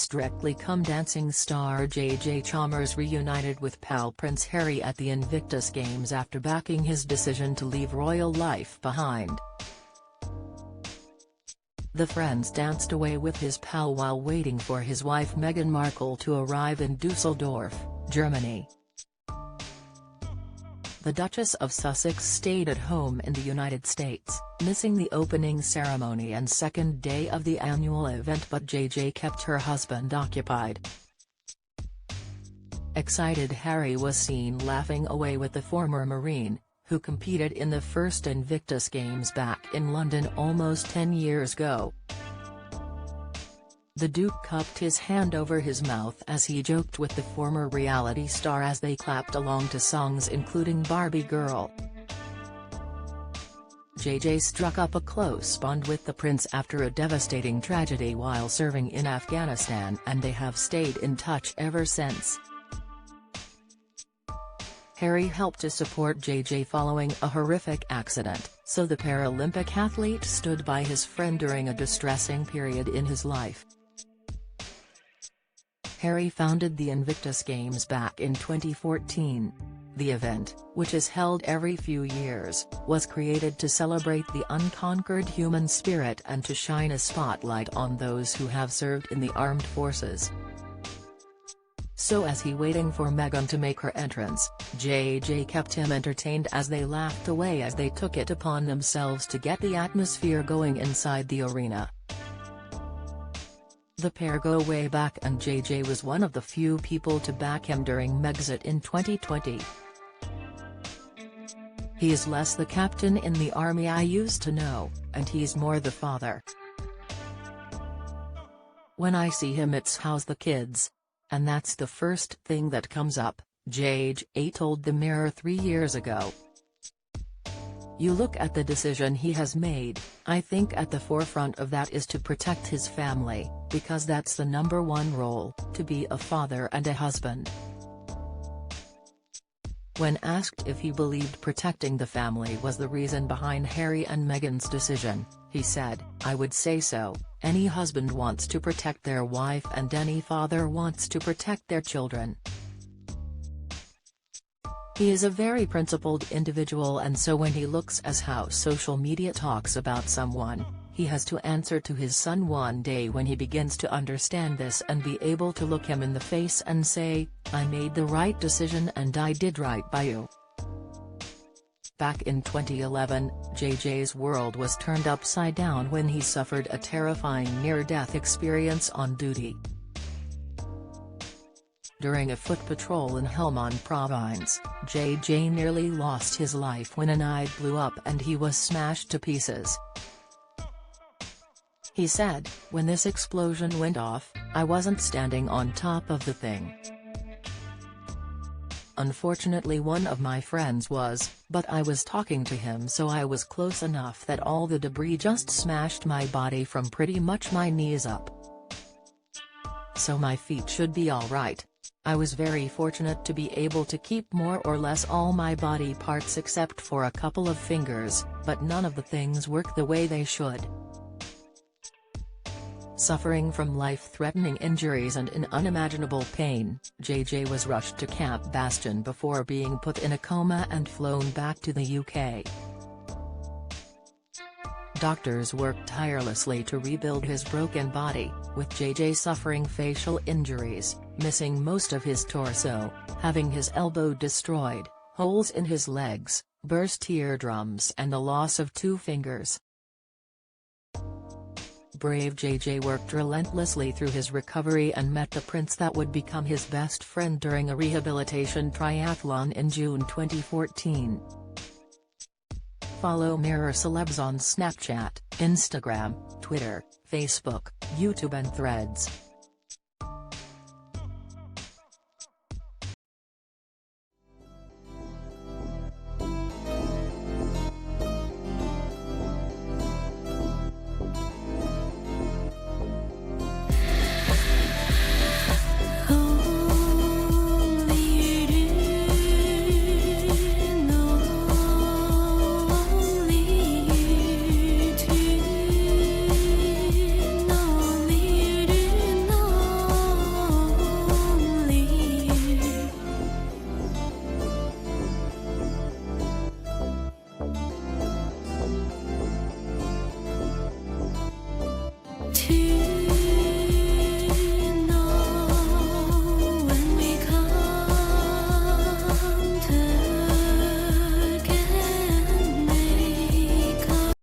Strictly Come Dancing star JJ Chalmers reunited with pal Prince Harry at the Invictus Games after backing his decision to leave royal life behind. The Friends danced away with his pal while waiting for his wife Meghan Markle to arrive in Dusseldorf, Germany. The Duchess of Sussex stayed at home in the United States, missing the opening ceremony and second day of the annual event, but JJ kept her husband occupied. Excited Harry was seen laughing away with the former Marine, who competed in the first Invictus Games back in London almost 10 years ago. The Duke cupped his hand over his mouth as he joked with the former reality star as they clapped along to songs including Barbie Girl. JJ struck up a close bond with the prince after a devastating tragedy while serving in Afghanistan, and they have stayed in touch ever since. Harry helped to support JJ following a horrific accident, so the Paralympic athlete stood by his friend during a distressing period in his life. Harry founded the Invictus Games back in 2014. The event, which is held every few years, was created to celebrate the unconquered human spirit and to shine a spotlight on those who have served in the armed forces. So as he waiting for Meghan to make her entrance, JJ kept him entertained as they laughed away as they took it upon themselves to get the atmosphere going inside the arena. The pair go way back, and JJ was one of the few people to back him during Megxit in 2020. "He is less the captain in the army I used to know, and he's more the father. When I see him it's how's the kids? And that's the first thing that comes up," JJ told the Mirror 3 years ago. "You look at the decision he has made, I think at the forefront of that is to protect his family, because that's the #1 role, to be a father and a husband." When asked if he believed protecting the family was the reason behind Harry and Meghan's decision, he said, "I would say so. Any husband wants to protect their wife and any father wants to protect their children. He is a very principled individual, and so when he looks at how social media talks about someone, he has to answer to his son one day when he begins to understand this and be able to look him in the face and say, I made the right decision and I did right by you." Back in 2011, JJ's world was turned upside down when he suffered a terrifying near-death experience on duty. During a foot patrol in Helmand Province, JJ nearly lost his life when an eye blew up and he was smashed to pieces. He said, "When this explosion went off, I wasn't standing on top of the thing. Unfortunately one of my friends was, but I was talking to him, so I was close enough that all the debris just smashed my body from pretty much my knees up. So my feet should be alright. I was very fortunate to be able to keep more or less all my body parts except for a couple of fingers, but none of the things work the way they should." Suffering from life-threatening injuries and in unimaginable pain, JJ was rushed to Camp Bastion before being put in a coma and flown back to the UK. Doctors worked tirelessly to rebuild his broken body, with JJ suffering facial injuries, missing most of his torso, having his elbow destroyed, holes in his legs, burst eardrums and the loss of 2 fingers. Brave JJ worked relentlessly through his recovery and met the prince that would become his best friend during a rehabilitation triathlon in June 2014. Follow Mirror Celebs on Snapchat, Instagram, Twitter, Facebook, YouTube and Threads.